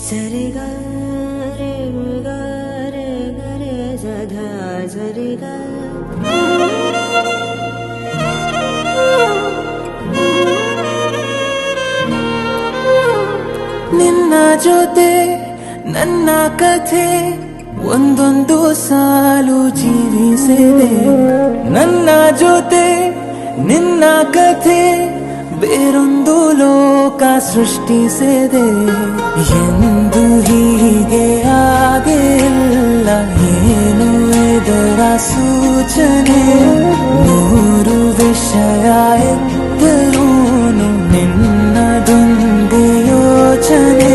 ಸರಿ ಗ ರೇ ಗ ರೇ ಗ ರೇ ಸ ಧ ಸರಿ ಗ ನಿನ್ನ ಜೊತೆ ನನ್ನ ಕಥೆ ಒಂದೊಂದು ಸಾಲು ಜೀವಿಸಿದೆ. ನನ್ನ ಜೊತೆ ನಿನ್ನ ಕಥೆ ಬೇರೊಂದು ಲೋಕ ಸೃಷ್ಟಿಸಿದೆ. ಎಂದು ಹೀಗೆ ಆಗಿಲ್ಲ, ಏನು ಇದರ ಸೂಚನೆ? ನೂರು ವಿಷಯ ಎತ್ತರೂನು ನಿನ್ನದೊಂದೇ ಯೋಚನೆ.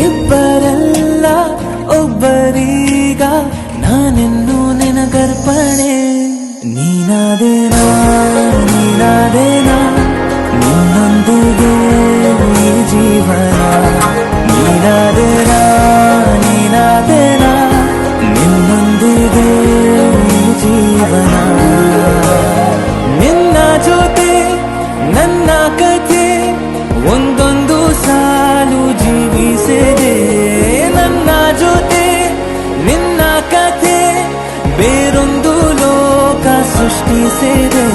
ಇಬ್ಬರಲ್ಲ ಒಬ್ಬರೀಗ ನಾನೆನ್ನು ನಿನಗರ್ಪಣೆ. ನೀನಾದೇನಾ ನೀನಾದೇನಾ ನಿನ್ನೊಂದಿಗೆ ಈ ಜೀವನ. ನೀನಾದೇನಾ ನೀನಾದೇನಾ ನಿನ್ನೊಂದಿಗೆ ಈ ಜೀವನ. ನಿನ್ನ ಜೊತೆ ನನ್ನ ಕಥೆ ಒಂದೊಂದು ಸಾಲು ಜೀವಿಸಿದೆ. ನನ್ನ ಜೊತೆ ನಿನ್ನ ಕಥೆ ಬೇರೊಂದು ಲೋಕ ಸೃಷ್ಟಿಸಿದೆ.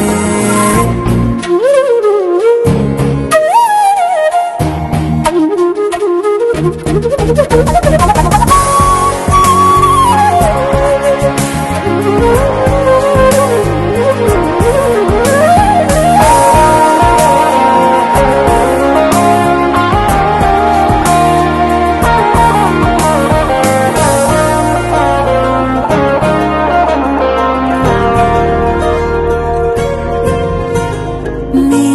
ನೀ